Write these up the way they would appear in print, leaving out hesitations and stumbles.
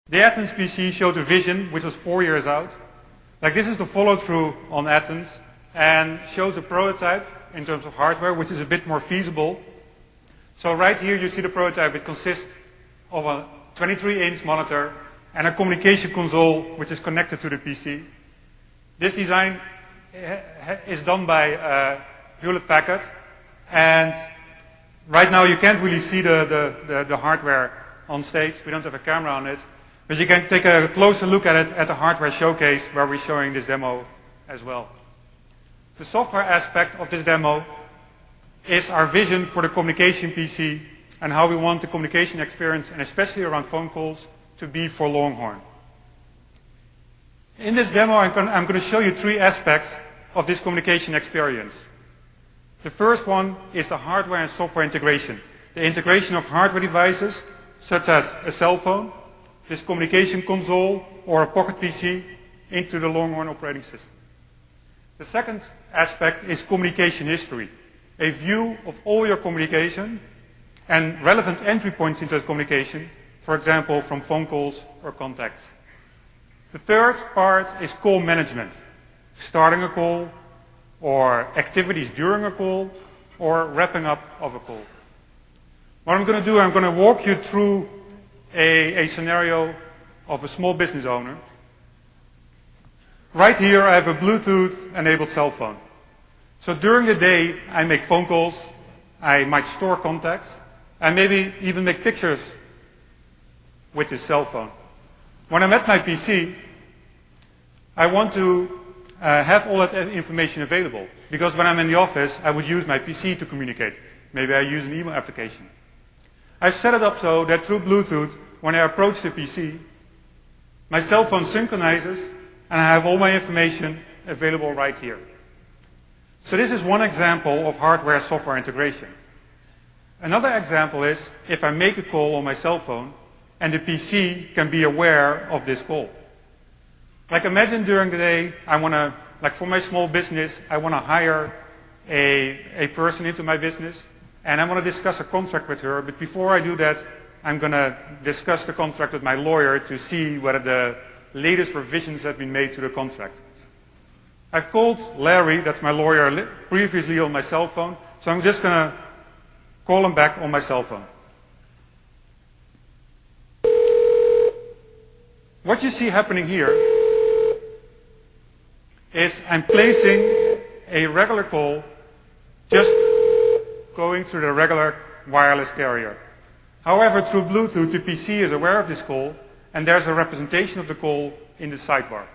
The Athens PC showed a vision which was 4 years out. Like this is the follow-through on Athens and shows a prototype in terms of hardware which is a bit more feasible. So right here you see the prototype. It consists of a 23-inch monitor and a communication console which is connected to the PC. This design is done by Hewlett-Packard, and right now you can't really see the hardware on stage. We don't have a camera on it, but you can take a closer look at it at the hardware showcase where we're showing this demo as well. The software aspect of this demo is our vision for the communication PC and how we want the communication experience, and especially around phone calls, to be for Longhorn. In this demo, I'm going to show you 3 aspects of this communication experience. The first one is the hardware and software integration. The integration of hardware devices, such as a cell phone, this communication console, or a pocket PC, into the Longhorn operating system. The second aspect is communication history, a view of all your communication and relevant entry points into that communication, for example, from phone calls or contacts. The third part is call management, starting a call, or activities during a call, or wrapping up of a call. What I'm going to do, I'm going to walk you through a scenario of a small business owner. Right here I have a Bluetooth enabled cell phone. So during the day I make phone calls, I might store contacts, and maybe even make pictures with this cell phone. When I'm at my PC, I want to have all that information available, because when I'm in the office I would use my PC to communicate. Maybe I use an email application. I've set it up so that through Bluetooth, when I approach the PC, my cell phone synchronizes and I have all my information available right here. So this is one example of hardware-software integration. Another example is if I make a call on my cell phone and the PC can be aware of this call. Like imagine during the day, I want to, like for my small business, I want to hire a person into my business, and I want to discuss a contract with her, but before I do that, I'm going to discuss the contract with my lawyer to see whether the latest revisions have been made to the contract. I've called Larry, that's my lawyer, previously on my cell phone, so I'm just going to call him back on my cell phone. What you see happening here is I'm placing a regular call, just going through the regular wireless carrier. However, through Bluetooth, the PC is aware of this call, and there's a representation of the call in the sidebar.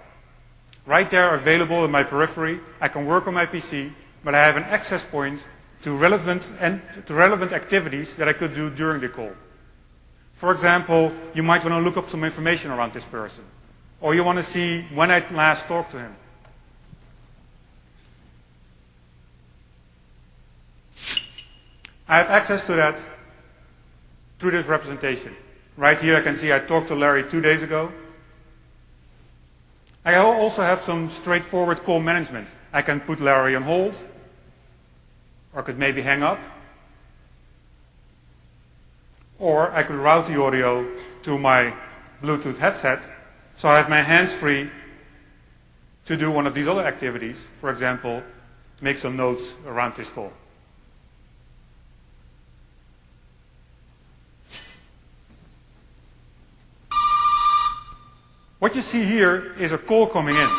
Right there, available in my periphery, I can work on my PC, but I have an access point to relevant activities that I could do during the call. For example, you might want to look up some information around this person, or you want to see when I last talked to him. I have access to that through this representation. Right here I can see I talked to Larry 2 days ago. I also have some straightforward call management. I can put Larry on hold, or I could maybe hang up, or I could route the audio to my Bluetooth headset, so I have my hands free to do one of these other activities, for example, make some notes around this call. What you see here is a call coming in.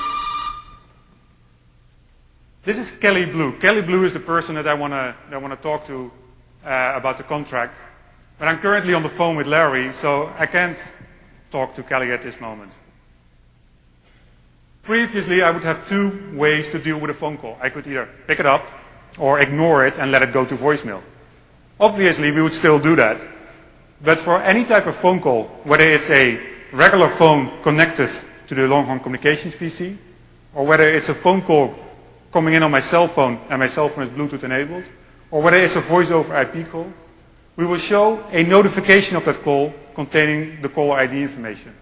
This is Kelly Blue. Kelly Blue is the person that I want to talk to about the contract. But I'm currently on the phone with Larry, so I can't talk to Kelly at this moment. Previously, I would have 2 ways to deal with a phone call. I could either pick it up or ignore it and let it go to voicemail. Obviously, we would still do that. But for any type of phone call, whether it's a regular phone connected to the Longhorn Communications PC, or whether it's a phone call coming in on my cell phone and my cell phone is Bluetooth enabled, or whether it's a voice over IP call, we will show a notification of that call containing the caller ID information.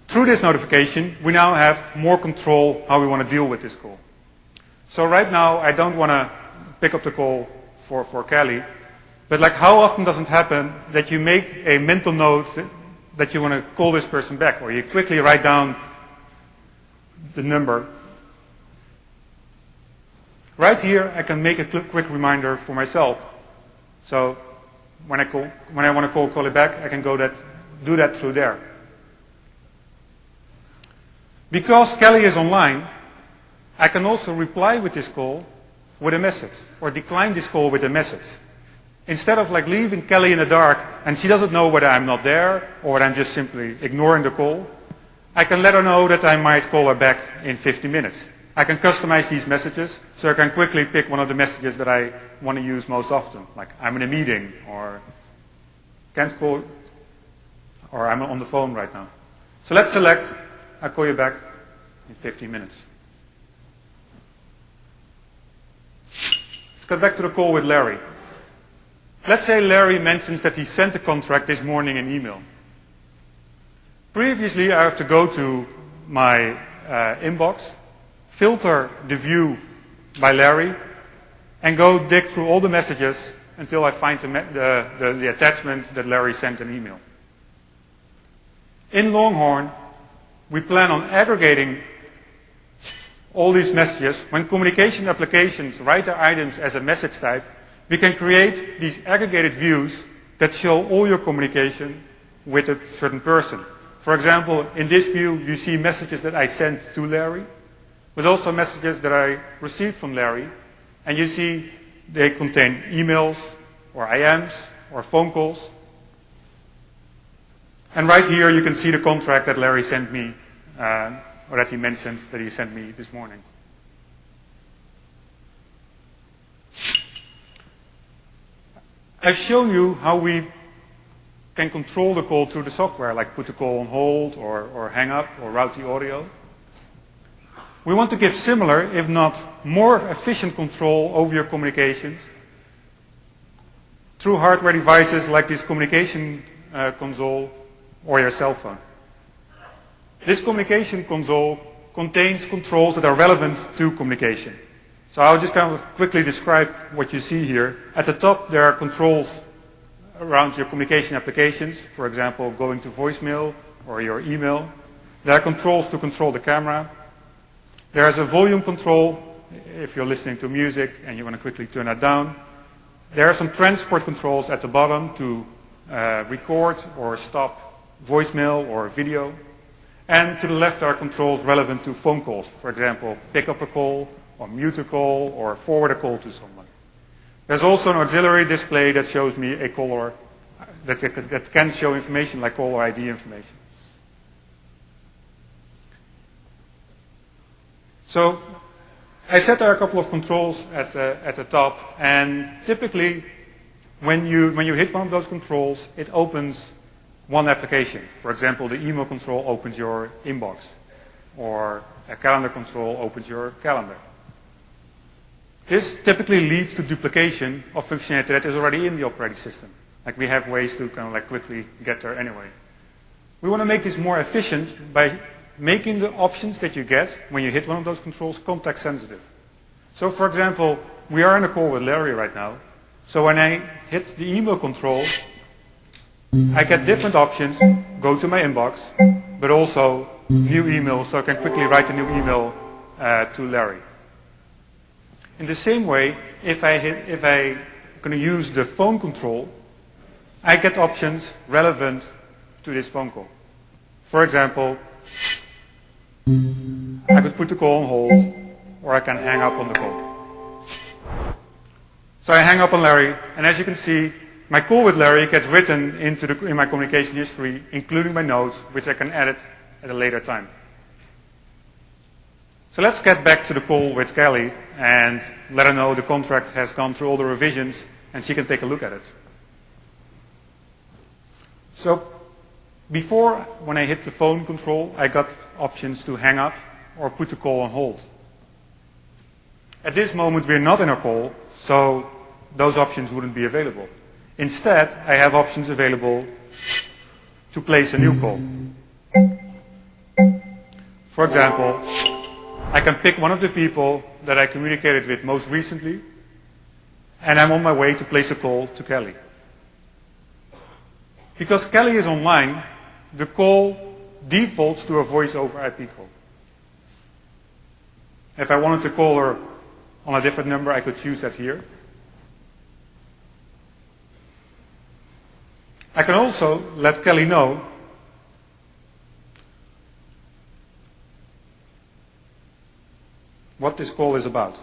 Through this notification, we now have more control how we want to deal with this call. So right now, I don't want to pick up the call for Kelly, but like how often does it happen that you make a mental note that you want to call this person back, or you quickly write down the number. Right here, I can make a quick reminder for myself. So when I want to call Kelly back, I can do that through there. Because Kelly is online, I can also reply with this call with a message, or decline this call with a message. Instead of leaving Kelly in the dark and she doesn't know whether I'm not there or whether I'm just simply ignoring the call, I can let her know that I might call her back in 50 minutes. I can customize these messages so I can quickly pick one of the messages that I want to use most often, like I'm in a meeting, or can't call, or I'm on the phone right now. So let's select, I'll call you back in 15 minutes. Let's get back to the call with Larry. Let's say Larry mentions that he sent the contract this morning in email. Previously, I have to go to my inbox, filter the view by Larry, and go dig through all the messages until I find the attachment that Larry sent in email. In Longhorn, we plan on aggregating all these messages. When communication applications write their items as a message type, we can create these aggregated views that show all your communication with a certain person. For example, in this view, you see messages that I sent to Larry, but also messages that I received from Larry. And you see they contain emails, or IMs, or phone calls. And right here, you can see the contract that Larry sent me, or that he mentioned that he sent me this morning. I've shown you how we can control the call through the software, like put the call on hold, or hang up, or route the audio. We want to give similar, if not more efficient control over your communications through hardware devices like this communication console or your cell phone. This communication console contains controls that are relevant to communication. So I'll just kind of quickly describe what you see here. At the top, there are controls around your communication applications, for example, going to voicemail or your email. There are controls to control the camera. There is a volume control if you're listening to music and you want to quickly turn that down. There are some transport controls at the bottom to record or stop voicemail or video. And to the left are controls relevant to phone calls. For example, pick up a call, or mute a call, or forward a call to someone. There's also an auxiliary display that shows me a caller, that can show information like caller ID information. So I set there a couple of controls at the top, and typically when you hit one of those controls, it opens one application. For example, the email control opens your inbox, or a calendar control opens your calendar. This typically leads to duplication of functionality that is already in the operating system. Like we have ways to kind of quickly get there anyway. We want to make this more efficient by making the options that you get when you hit one of those controls context sensitive. So for example, we are in a call with Larry right now. So when I hit the email control, I get different options, go to my inbox, but also new email, so I can quickly write a new email to Larry. In the same way, if I'm going to use the phone control, I get options relevant to this phone call. For example, I could put the call on hold, or I can hang up on the call. So I hang up on Larry, and as you can see, my call with Larry gets written in my communication history, including my notes, which I can edit at a later time. So let's get back to the call with Kelly and let her know the contract has gone through all the revisions and she can take a look at it. So before, when I hit the phone control, I got options to hang up or put the call on hold. At this moment, we're not in a call, so those options wouldn't be available. Instead, I have options available to place a new call. For example, I can pick one of the people that I communicated with most recently, and I'm on my way to place a call to Kelly. Because Kelly is online, the call defaults to a voice over IP call. If I wanted to call her on a different number, I could choose that here. I can also let Kelly know what this call is about.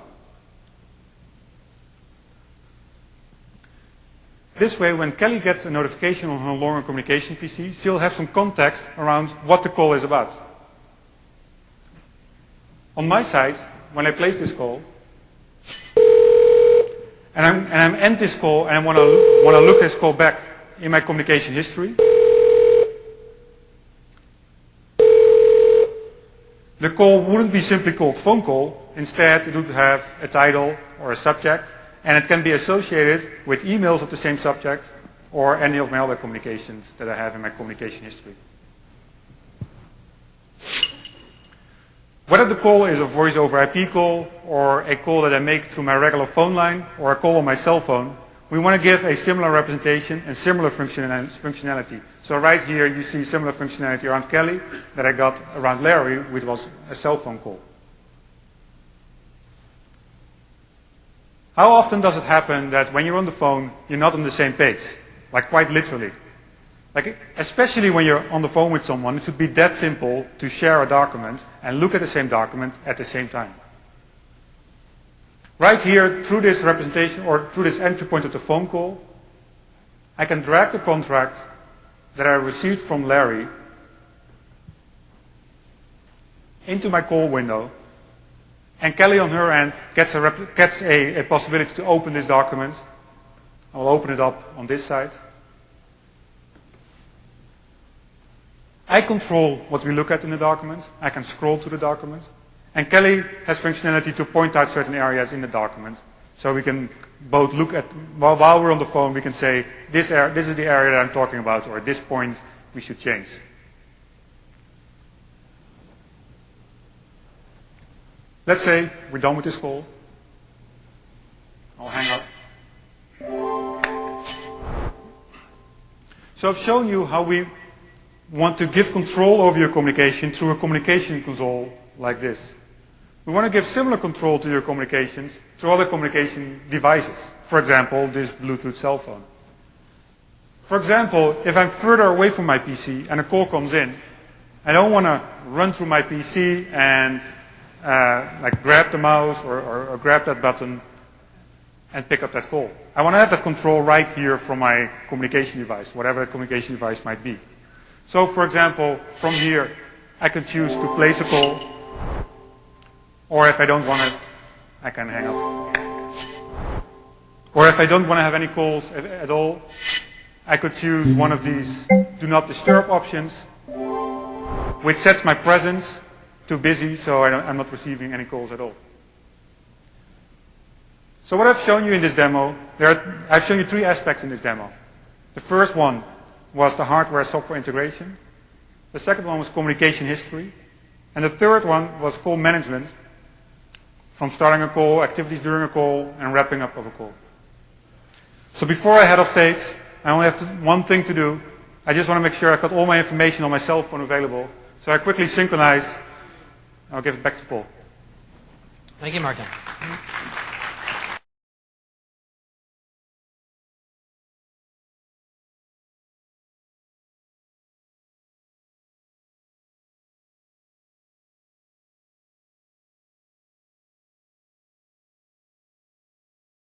This way, when Kelly gets a notification on her Longhorn communication PC, she'll have some context around what the call is about. On my side, when I place this call, and I'm end this call and I want to look this call back in my communication history, the call wouldn't be simply called phone call. Instead, it would have a title or a subject, and it can be associated with emails of the same subject or any of my other communications that I have in my communication history. Whether the call is a voice over IP call or a call that I make through my regular phone line or a call on my cell phone, we want to give a similar representation and similar functionality. So right here you see similar functionality around Kelly that I got around Larry, which was a cell phone call. How often does it happen that when you're on the phone, you're not on the same page? Like quite literally. Like especially when you're on the phone with someone, it should be that simple to share a document and look at the same document at the same time. Right here, through this representation or through this entry point of the phone call, I can drag the contract that I received from Larry into my call window, and Kelly on her end gets a possibility to open this document. I'll open it up on this side. I control what we look at in the document. I can scroll to the document. And Kelly has functionality to point out certain areas in the document. So we can both look at, while we're on the phone, we can say, this is the area that I'm talking about, or at this point we should change. Let's say we're done with this call. I'll hang up. So I've shown you how we want to give control over your communication through a communication console like this. We want to give similar control to your communications through other communication devices. For example, this Bluetooth cell phone. For example, if I'm further away from my PC and a call comes in, I don't want to run through my PC and like grab the mouse or grab that button and pick up that call. I want to have that control right here from my communication device, whatever the communication device might be. So for example, from here, I can choose to place a call, or if I don't want it, I can hang up. Or if I don't want to have any calls at all, I could choose one of these do not disturb options, which sets my presence to busy, so I'm not receiving any calls at all. So what I've shown you in this demo, I've shown you three aspects in this demo. The first one was the hardware-software integration. The second one was communication history. And the third one was call management, from starting a call, activities during a call, and wrapping up of a call. So before I head off stage, I only have one thing to do. I just want to make sure I've got all my information on my cell phone available. So I quickly synchronize. I'll give it back to Paul. Thank you, Martin.